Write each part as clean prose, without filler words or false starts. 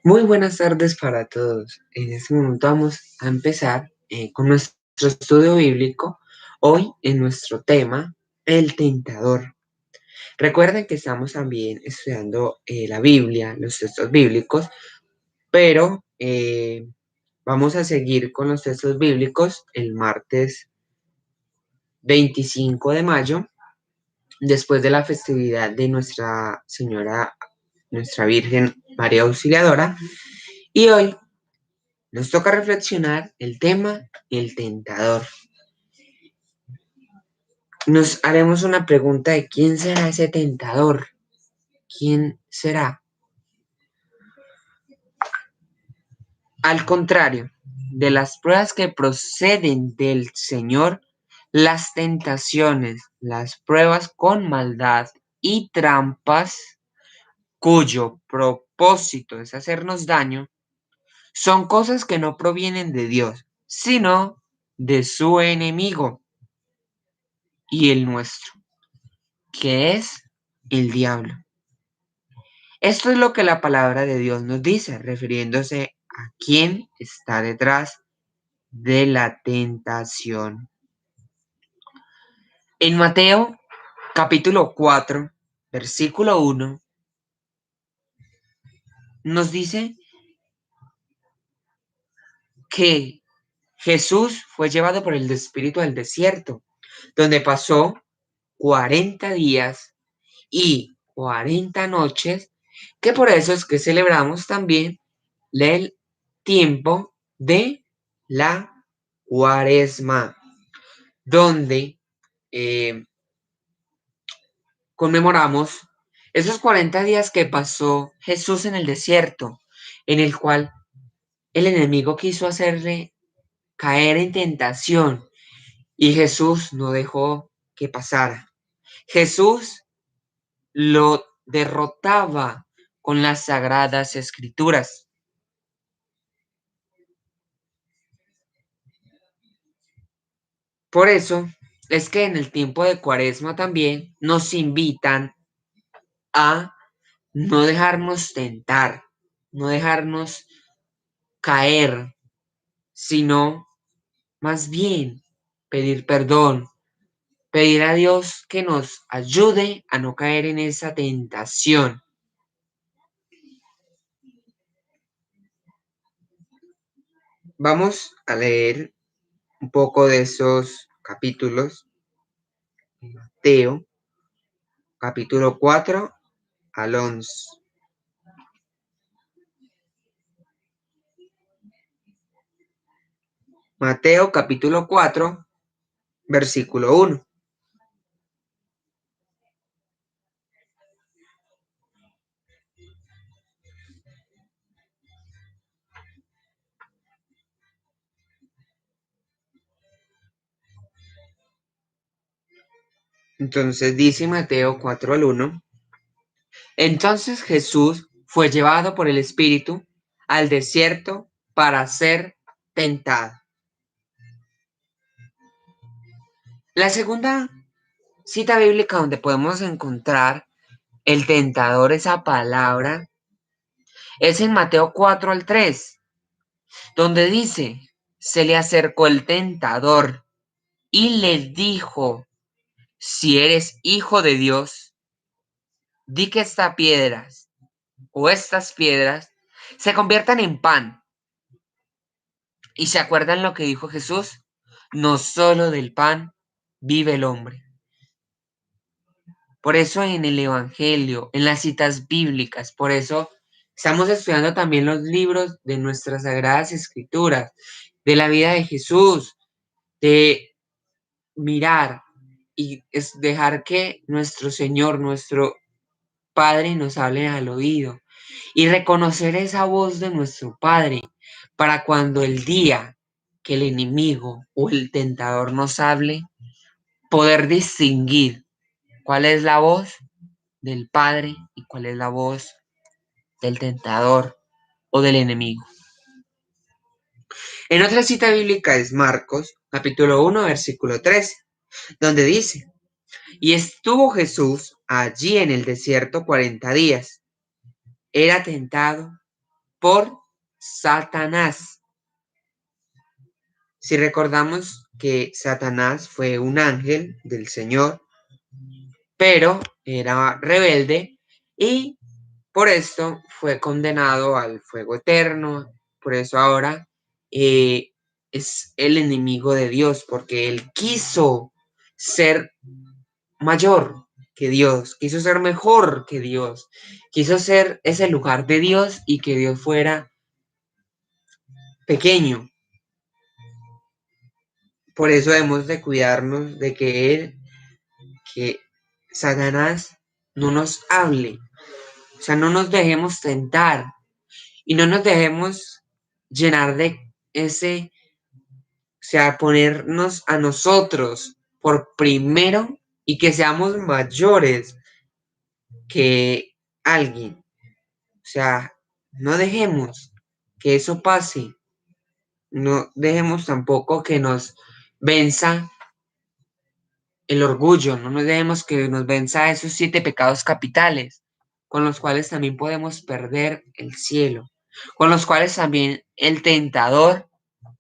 Muy buenas tardes para todos. En este momento vamos a empezar con nuestro estudio bíblico. Hoy en nuestro tema, el tentador. Recuerden que estamos también estudiando la Biblia, los textos bíblicos, pero vamos a seguir con los textos bíblicos el martes 25 de mayo, después de la festividad de Nuestra Señora, Nuestra Virgen María Auxiliadora. Y hoy nos toca reflexionar el tema el tentador. Nos haremos una pregunta de quién será ese tentador. ¿Quién será? Al contrario de las pruebas que proceden del Señor, las tentaciones, las pruebas con maldad y trampas, cuyo propósito es hacernos daño, son cosas que no provienen de Dios, sino de su enemigo y el nuestro, que es el diablo. Esto es lo que la palabra de Dios nos dice, refiriéndose a quién está detrás de la tentación. En Mateo capítulo 4, versículo 1, nos dice que Jesús fue llevado por el Espíritu al desierto, donde pasó 40 días y 40 noches, que por eso es que celebramos también el tiempo de la Cuaresma, donde conmemoramos esos 40 días que pasó Jesús en el desierto, en el cual el enemigo quiso hacerle caer en tentación y Jesús no dejó que pasara. Jesús lo derrotaba con las sagradas escrituras. Por eso es que en el tiempo de Cuaresma también nos invitan a no dejarnos tentar, no dejarnos caer, sino más bien pedir perdón, pedir a Dios que nos ayude a no caer en esa tentación. Vamos a leer un poco de esos capítulos. Mateo, capítulo 4 al 11. Mateo, capítulo 4, versículo 1. Entonces dice Mateo 4 al 1. Entonces Jesús fue llevado por el Espíritu al desierto para ser tentado. La segunda cita bíblica donde podemos encontrar el tentador, esa palabra, es en Mateo 4 al 3, donde dice, se le acercó el tentador y le dijo, si eres hijo de Dios, di que estas piedras se conviertan en pan. ¿Y se acuerdan lo que dijo Jesús? No solo del pan vive el hombre. Por eso en el Evangelio, en las citas bíblicas, por eso estamos estudiando también los libros de nuestras sagradas escrituras, de la vida de Jesús, de mirar y es dejar que nuestro Señor, nuestro Padre nos hable al oído y reconocer esa voz de nuestro Padre para cuando el día que el enemigo o el tentador nos hable, poder distinguir cuál es la voz del Padre y cuál es la voz del tentador o del enemigo. En otra cita bíblica es Marcos, capítulo 1, versículo 13, donde dice, y estuvo Jesús allí en el desierto 40 días. Era tentado por Satanás. Si recordamos que Satanás fue un ángel del Señor, pero era rebelde y por esto fue condenado al fuego eterno. Por eso ahora es el enemigo de Dios, porque él quiso ser mayor que Dios, quiso ser mejor que Dios, quiso ser ese lugar de Dios y que Dios fuera pequeño. Por eso hemos de cuidarnos de que Satanás no nos hable, o sea, no nos dejemos tentar y no nos dejemos llenar de ese, o sea, ponernos a nosotros por primero y que seamos mayores que alguien. O sea, no dejemos que eso pase. No dejemos tampoco que nos venza el orgullo. No nos dejemos que nos venza esos 7 pecados capitales, con los cuales también podemos perder el cielo, con los cuales también el tentador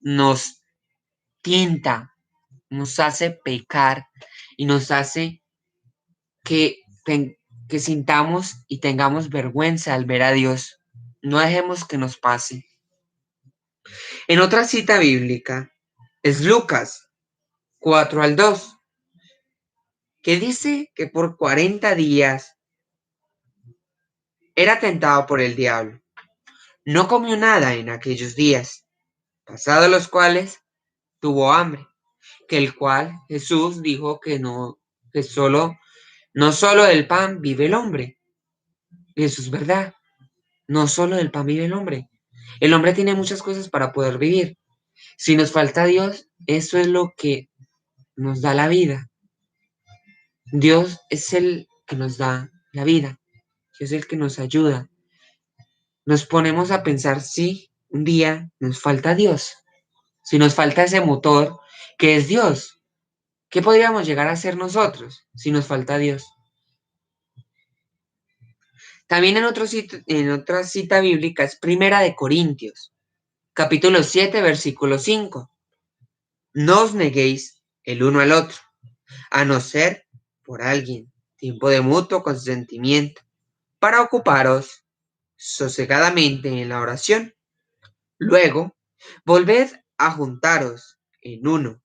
nos tienta, nos hace pecar y nos hace que, que sintamos y tengamos vergüenza al ver a Dios. No dejemos que nos pase. En otra cita bíblica es Lucas 4:2, que dice que por 40 días era tentado por el diablo. No comió nada en aquellos días, pasados los cuales tuvo hambre, que el cual Jesús dijo que no, que no solo del pan vive el hombre. Y eso es verdad, no solo del pan vive el hombre. El hombre tiene muchas cosas para poder vivir. Si nos falta Dios, eso es lo que nos da la vida. Dios es el que nos da la vida, es el que nos ayuda. Nos ponemos a pensar si un día nos falta Dios, si nos falta ese motor que es Dios, ¿qué podríamos llegar a ser nosotros si nos falta Dios? También en otra cita bíblica es Primera de Corintios, capítulo 7, versículo 5. No os neguéis el uno al otro, a no ser por alguien, tiempo de mutuo consentimiento, para ocuparos sosegadamente en la oración. Luego, volved a juntaros en uno,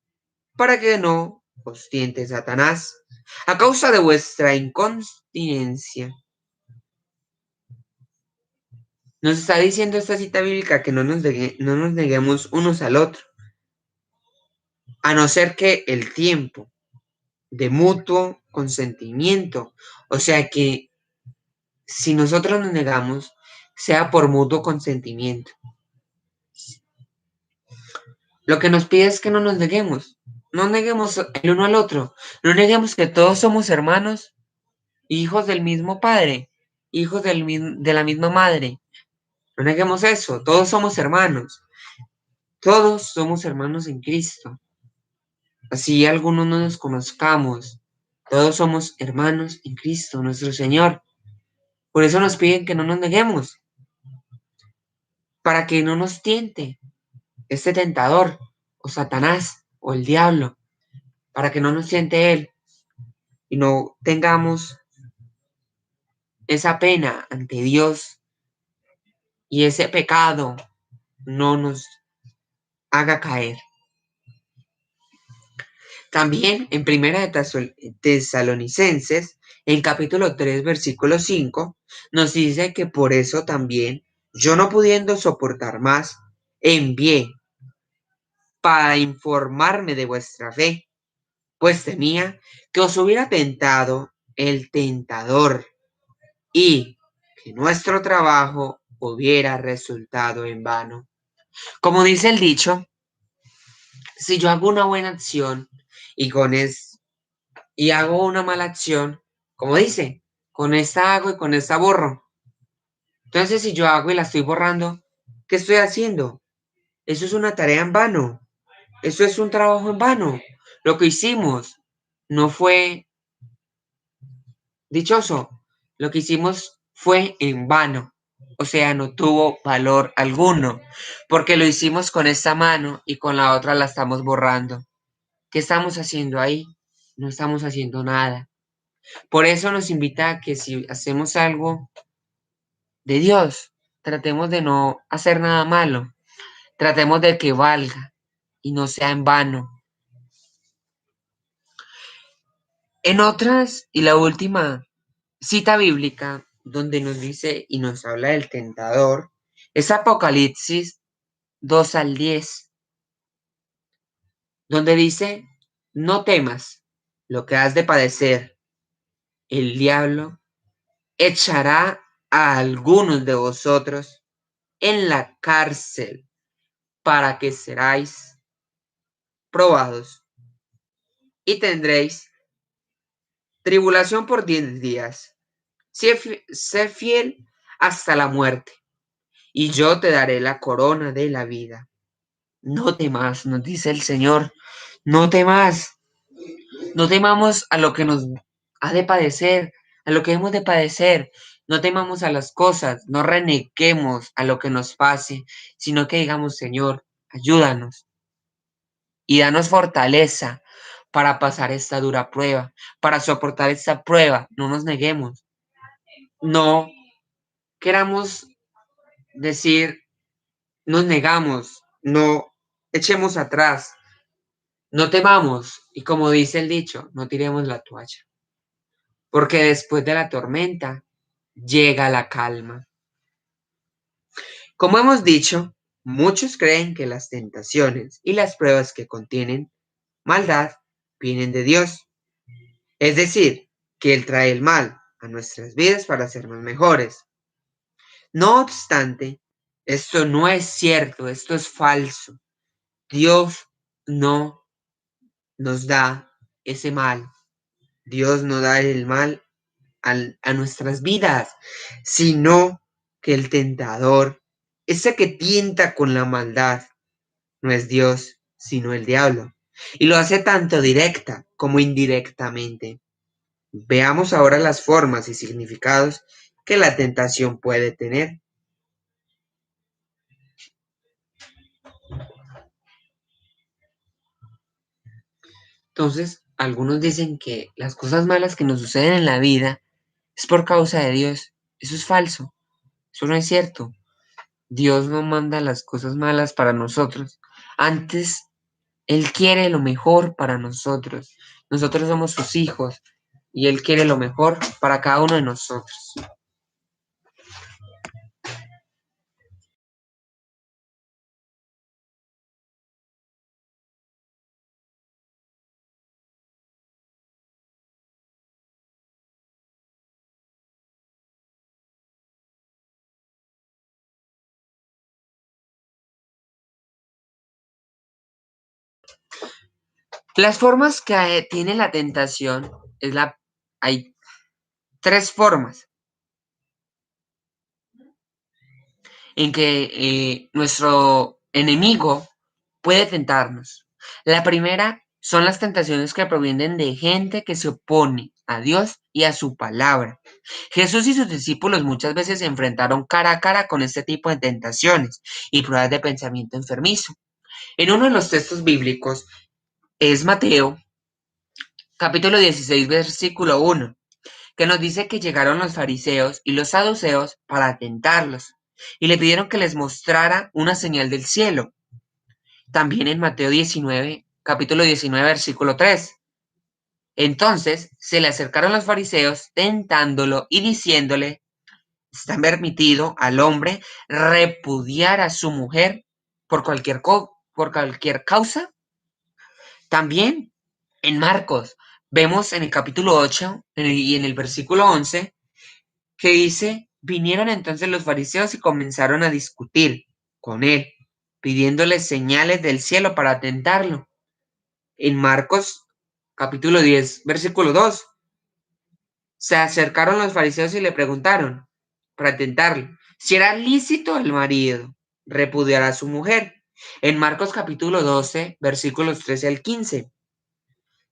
para que no os tiente Satanás a causa de vuestra incontinencia. Nos está diciendo esta cita bíblica que no nos neguemos unos al otro, a no ser que el tiempo de mutuo consentimiento, o sea que si nosotros nos negamos, sea por mutuo consentimiento. Lo que nos pide es que no nos neguemos, no neguemos el uno al otro, no neguemos que todos somos hermanos, hijos del mismo padre, hijos de la misma madre. No neguemos eso, todos somos hermanos en Cristo. Así algunos no nos conozcamos, todos somos hermanos en Cristo, nuestro Señor. Por eso nos piden que no nos neguemos, para que no nos tiente este tentador, o Satanás, o el diablo, para que no nos tiente él y no tengamos esa pena ante Dios y ese pecado no nos haga caer. También en Primera de Tesalonicenses, en capítulo 3, versículo 5, nos dice que por eso también, yo no pudiendo soportar más, envié para informarme de vuestra fe, pues temía que os hubiera tentado el tentador y que nuestro trabajo hubiera resultado en vano. Como dice el dicho, si yo hago una buena acción y y hago una mala acción, como dice, con esta hago y con esta borro. Entonces, si yo hago y la estoy borrando, ¿qué estoy haciendo? Eso es una tarea en vano. Eso es un trabajo en vano. Lo que hicimos no fue dichoso. Lo que hicimos fue en vano. o sea, no tuvo valor alguno, porque lo hicimos con esta mano y con la otra la estamos borrando. ¿Qué estamos haciendo ahí? No estamos haciendo nada. Por eso nos invita a que si hacemos algo de Dios, tratemos de no hacer nada malo, tratemos de que valga y no sea en vano. En otras, y la última cita bíblica donde nos dice y nos habla del tentador, es Apocalipsis 2 al 10, donde dice, no temas lo que has de padecer, el diablo echará a algunos de vosotros en la cárcel para que seráis probados y tendréis tribulación por 10 días. Sé fiel hasta la muerte y yo te daré la corona de la vida. No temas, nos dice el Señor, no temas, no temamos a lo que nos ha de padecer, a lo que hemos de padecer. No temamos a las cosas, no reneguemos a lo que nos pase, sino que digamos, Señor, ayúdanos y danos fortaleza para pasar esta dura prueba, para soportar esta prueba. No nos neguemos, no queramos decir, nos negamos, no echemos atrás, no temamos y como dice el dicho, no tiremos la toalla, porque después de la tormenta llega la calma. Como hemos dicho, muchos creen que las tentaciones y las pruebas que contienen maldad vienen de Dios, es decir, que Él trae el mal a nuestras vidas para hacernos mejores. No obstante, esto no es cierto, esto es falso. Dios no nos da ese mal. Dios no da el mal a nuestras vidas, sino que el tentador, ese que tienta con la maldad, no es Dios, sino el diablo. Y lo hace tanto directa como indirectamente. Veamos ahora las formas y significados que la tentación puede tener. Entonces, algunos dicen que las cosas malas que nos suceden en la vida es por causa de Dios. Eso es falso, eso no es cierto. Dios no manda las cosas malas para nosotros. Antes, Él quiere lo mejor para nosotros. Nosotros somos sus hijos y Él quiere lo mejor para cada uno de nosotros. Las formas que tiene la tentación hay tres formas en que nuestro enemigo puede tentarnos. La primera son las tentaciones que provienen de gente que se opone a Dios y a su palabra. Jesús y sus discípulos muchas veces se enfrentaron cara a cara con este tipo de tentaciones y pruebas de pensamiento enfermizo. En uno de los textos bíblicos es Mateo, capítulo 16, versículo 1, que nos dice que llegaron los fariseos y los saduceos para tentarlos y le pidieron que les mostrara una señal del cielo. También en Mateo 19, capítulo 19, versículo 3. Entonces se le acercaron los fariseos tentándolo y diciéndole, ¿está permitido al hombre repudiar a su mujer por cualquier causa? También en Marcos vemos en el capítulo 8 y en el versículo 11 que dice, vinieron entonces los fariseos y comenzaron a discutir con él, pidiéndole señales del cielo para tentarlo. En Marcos capítulo 10, versículo 2, se acercaron los fariseos y le preguntaron, para tentarlo, si era lícito al marido repudiar a su mujer. En Marcos capítulo 12, versículos 13 al 15,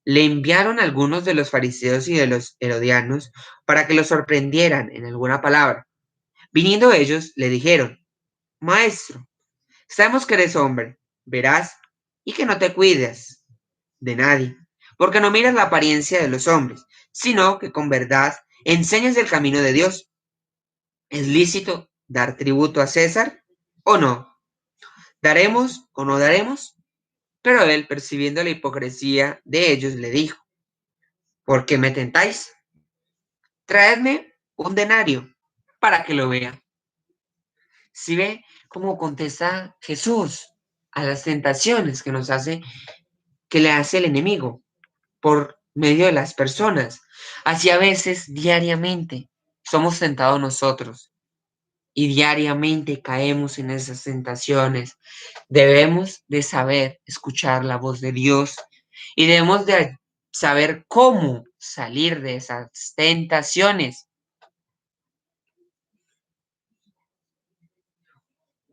le enviaron algunos de los fariseos y de los herodianos para que lo sorprendieran en alguna palabra. Viniendo ellos, le dijeron: Maestro, sabemos que eres hombre, veraz, y que no te cuidas de nadie, porque no miras la apariencia de los hombres, sino que con verdad enseñas el camino de Dios. ¿Es lícito dar tributo a César o no? ¿Daremos o no daremos? Pero él, percibiendo la hipocresía de ellos, le dijo: ¿Por qué me tentáis? Traedme un denario para que lo vea. Si ve cómo contesta Jesús a las tentaciones que le hace el enemigo por medio de las personas. Así a veces, diariamente, somos tentados nosotros y diariamente caemos en esas tentaciones. Debemos de saber escuchar la voz de Dios y debemos de saber cómo salir de esas tentaciones.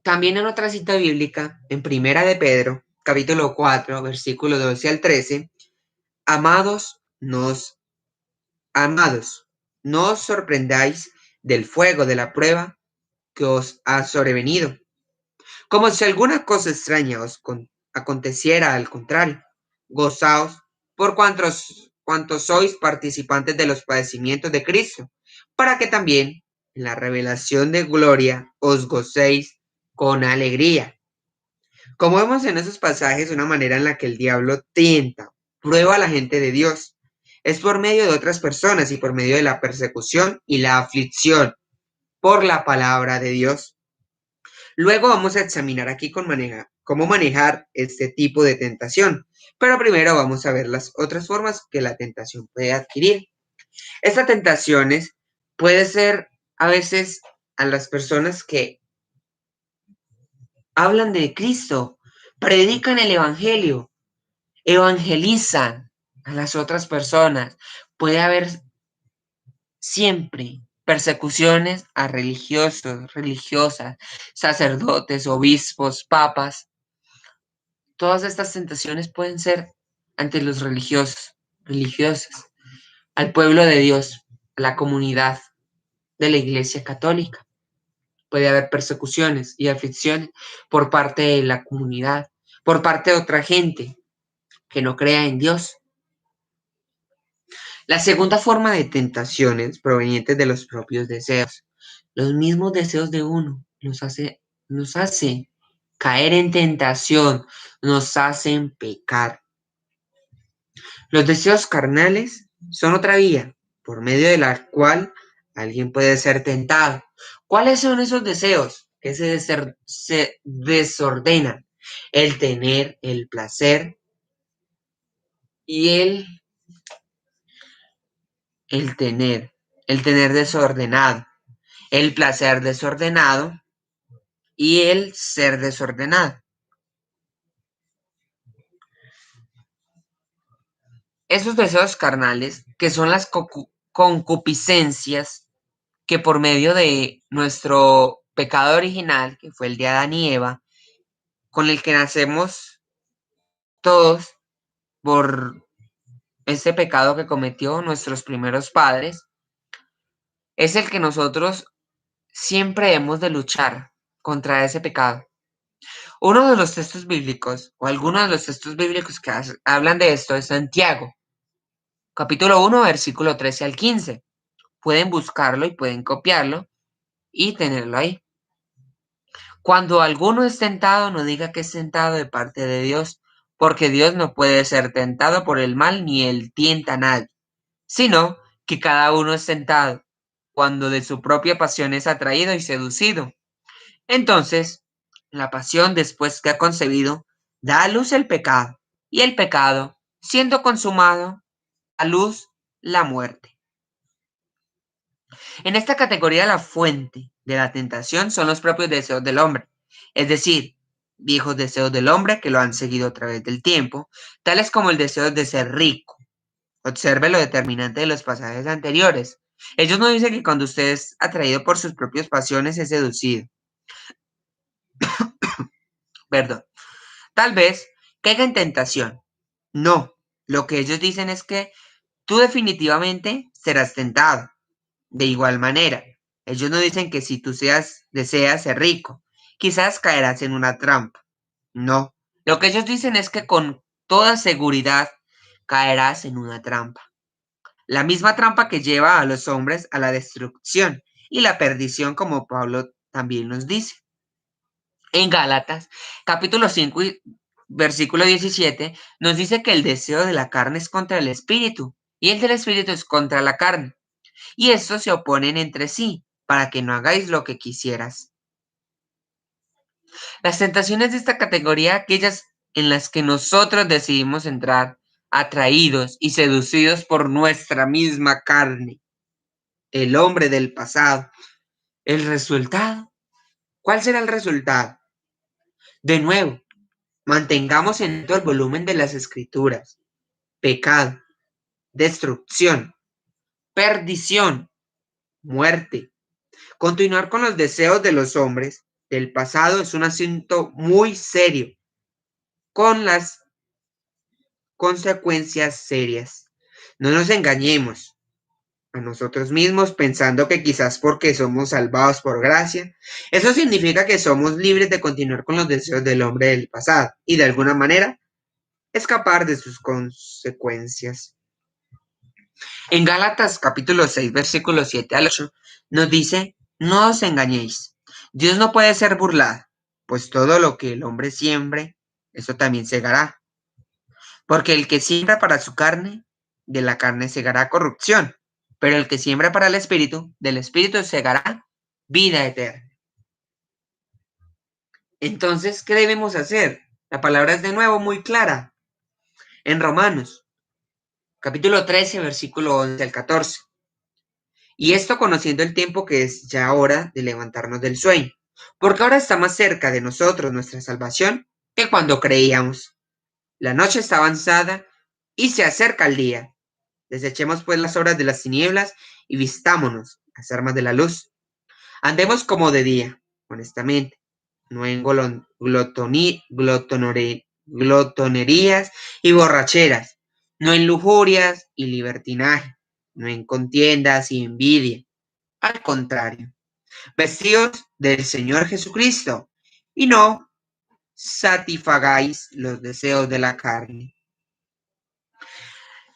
También en otra cita bíblica, en Primera de Pedro, capítulo 4, versículo 12 al 13, amados, amados, no os sorprendáis del fuego de la prueba que os ha sobrevenido, como si alguna cosa extraña aconteciera. Al contrario, gozaos por cuantos sois participantes de los padecimientos de Cristo, para que también en la revelación de gloria os gocéis con alegría. Como vemos en esos pasajes, una manera en la que el diablo tienta, prueba a la gente de Dios, es por medio de otras personas y por medio de la persecución y la aflicción por la palabra de Dios. Luego vamos a examinar aquí cómo manejar este tipo de tentación, pero primero vamos a ver las otras formas que la tentación puede adquirir. Esta tentaciones puede ser a veces a las personas que hablan de Cristo, predican el Evangelio, evangelizan a las otras personas. Puede haber siempre persecuciones a religiosos, religiosas, sacerdotes, obispos, papas. Todas estas tentaciones pueden ser ante los religiosos, religiosas, al pueblo de Dios, a la comunidad de la Iglesia Católica. Puede haber persecuciones y aflicciones por parte de la comunidad, por parte de otra gente que no crea en Dios. La segunda forma de tentaciones provenientes de los propios deseos. Los mismos deseos de uno nos hace caer en tentación, nos hacen pecar. Los deseos carnales son otra vía por medio de la cual alguien puede ser tentado. ¿Cuáles son esos deseos que se desordenan? El tener el placer y el tener, el tener desordenado, el placer desordenado y el ser desordenado. Esos deseos carnales, que son las concupiscencias que por medio de nuestro pecado original, que fue el de Adán y Eva, con el que nacemos todos por ese pecado que cometió nuestros primeros padres, es el que nosotros siempre hemos de luchar contra ese pecado. Uno de los textos bíblicos, o algunos de los textos bíblicos que hablan de esto, es Santiago, capítulo 1, versículo 13 al 15. Pueden buscarlo y pueden copiarlo y tenerlo ahí. Cuando alguno es tentado, no diga que es tentado de parte de Dios, porque Dios no puede ser tentado por el mal ni él tienta a nadie, sino que cada uno es tentado cuando de su propia pasión es atraído y seducido. Entonces, la pasión, después que ha concebido, da a luz el pecado, y el pecado, siendo consumado, da a luz la muerte. En esta categoría, la fuente de la tentación son los propios deseos del hombre, es decir, viejos deseos del hombre que lo han seguido a través del tiempo, tales como el deseo de ser rico. Observe lo determinante de los pasajes anteriores. Ellos no dicen que cuando usted es atraído por sus propias pasiones es seducido. Perdón. Tal vez caiga en tentación. No. Lo que ellos dicen es que tú definitivamente serás tentado. De igual manera. Ellos no dicen que si tú deseas ser rico, quizás caerás en una trampa. No. Lo que ellos dicen es que con toda seguridad caerás en una trampa. La misma trampa que lleva a los hombres a la destrucción y la perdición, como Pablo también nos dice. En Gálatas, capítulo 5 y versículo 17, nos dice que el deseo de la carne es contra el espíritu y el del espíritu es contra la carne. Y estos se oponen entre sí para que no hagáis lo que quisieras. Las tentaciones de esta categoría, aquellas en las que nosotros decidimos entrar, atraídos y seducidos por nuestra misma carne, el hombre del pasado. ¿El resultado? ¿Cuál será el resultado? De nuevo, mantengamos en alto el volumen de las escrituras. Pecado, destrucción, perdición, muerte. Continuar con los deseos de los hombres del pasado es un asunto muy serio, con las consecuencias serias. No nos engañemos a nosotros mismos pensando que quizás porque somos salvados por gracia, eso significa que somos libres de continuar con los deseos del hombre del pasado y de alguna manera escapar de sus consecuencias. En Gálatas capítulo 6 versículos 7 al 8 nos dice, no os engañéis, Dios no puede ser burlado, pues todo lo que el hombre siembre, eso también segará. Porque el que siembra para su carne, de la carne segará corrupción, pero el que siembra para el espíritu, del espíritu segará vida eterna. Entonces, ¿qué debemos hacer? La palabra es de nuevo muy clara. En Romanos, capítulo 13, versículo 11 al 14. Y esto conociendo el tiempo que es ya hora de levantarnos del sueño, porque ahora está más cerca de nosotros nuestra salvación que cuando creíamos. La noche está avanzada y se acerca el día. Desechemos pues las obras de las tinieblas y vistámonos las armas de la luz. Andemos como de día, honestamente, no en glotonerías y borracheras, no en lujurias y libertinaje, no en contiendas y envidia. Al contrario, vestidos del Señor Jesucristo y no satisfagáis los deseos de la carne.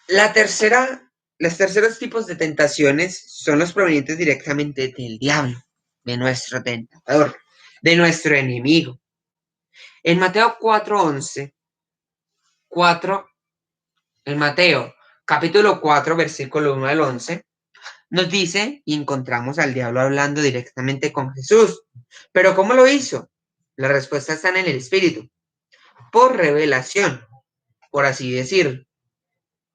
Los terceros tipos de tentaciones son los provenientes directamente del diablo, de nuestro tentador, de nuestro enemigo. En Mateo 4:11, 4, en Mateo capítulo 4, versículo 1 al 11, nos dice y encontramos al diablo hablando directamente con Jesús. ¿Pero cómo lo hizo? La respuesta está en el Espíritu, por revelación, por así decirlo.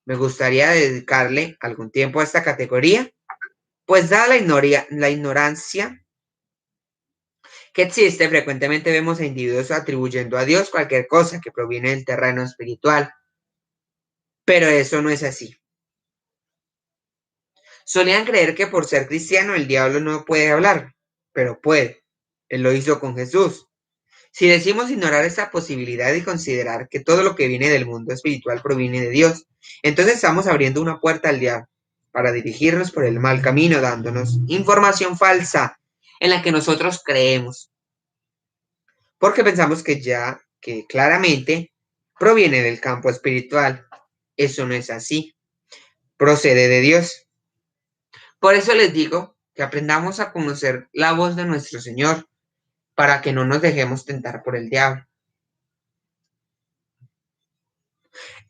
Me gustaría dedicarle algún tiempo a esta categoría, pues dada la ignorancia que existe, frecuentemente vemos a individuos atribuyendo a Dios cualquier cosa que proviene del terreno espiritual, pero eso no es así. Solían creer que por ser cristiano el diablo no puede hablar, pero puede. Él lo hizo con Jesús. Si decimos ignorar esta posibilidad y considerar que todo lo que viene del mundo espiritual proviene de Dios, entonces estamos abriendo una puerta al diablo para dirigirnos por el mal camino, dándonos información falsa en la que nosotros creemos, porque pensamos que claramente proviene del campo espiritual. Eso no es así, procede de Dios. Por eso les digo que aprendamos a conocer la voz de nuestro Señor para que no nos dejemos tentar por el diablo.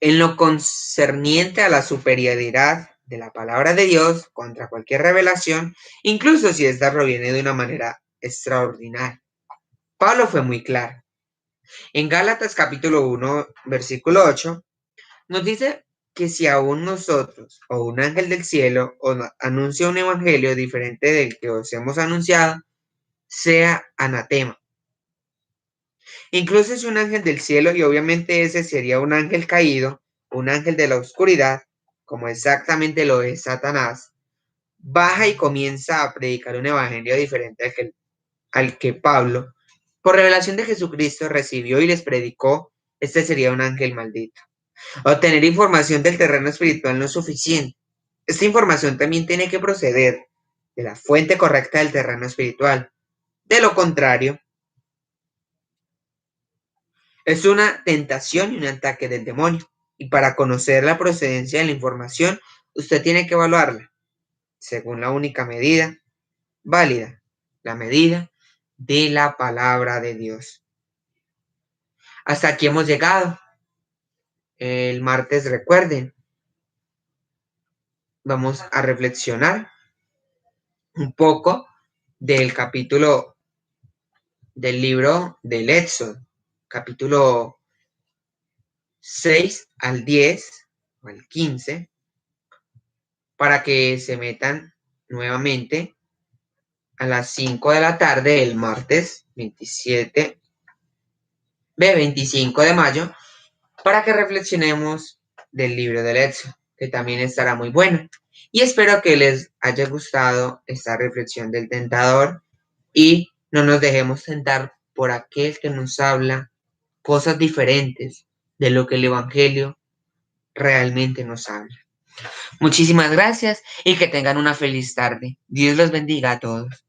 En lo concerniente a la superioridad de la palabra de Dios contra cualquier revelación, incluso si ésta proviene de una manera extraordinaria. Pablo fue muy claro. En Gálatas capítulo 1, versículo 8, nos dice que si aún nosotros o un ángel del cielo os anuncia un evangelio diferente del que os hemos anunciado, sea anatema. Incluso es un ángel del cielo y obviamente ese sería un ángel caído, un ángel de la oscuridad, como exactamente lo es Satanás, baja y comienza a predicar un evangelio diferente al que Pablo, por revelación de Jesucristo, recibió y les predicó, este sería un ángel maldito. Obtener información del terreno espiritual no es suficiente. Esta información también tiene que proceder de la fuente correcta del terreno espiritual. De lo contrario, es una tentación y un ataque del demonio. Y para conocer la procedencia de la información, usted tiene que evaluarla según la única medida válida, la medida de la palabra de Dios. Hasta aquí hemos llegado. El martes, recuerden, vamos a reflexionar un poco del capítulo del libro del Éxodo, capítulo 6 al 10 o al 15, para que se metan nuevamente a las 5 de la tarde el martes 25 de mayo, para que reflexionemos del libro del Éxodo, que también estará muy bueno. Y espero que les haya gustado esta reflexión del tentador y no nos dejemos tentar por aquel que nos habla cosas diferentes de lo que el Evangelio realmente nos habla. Muchísimas gracias y que tengan una feliz tarde. Dios los bendiga a todos.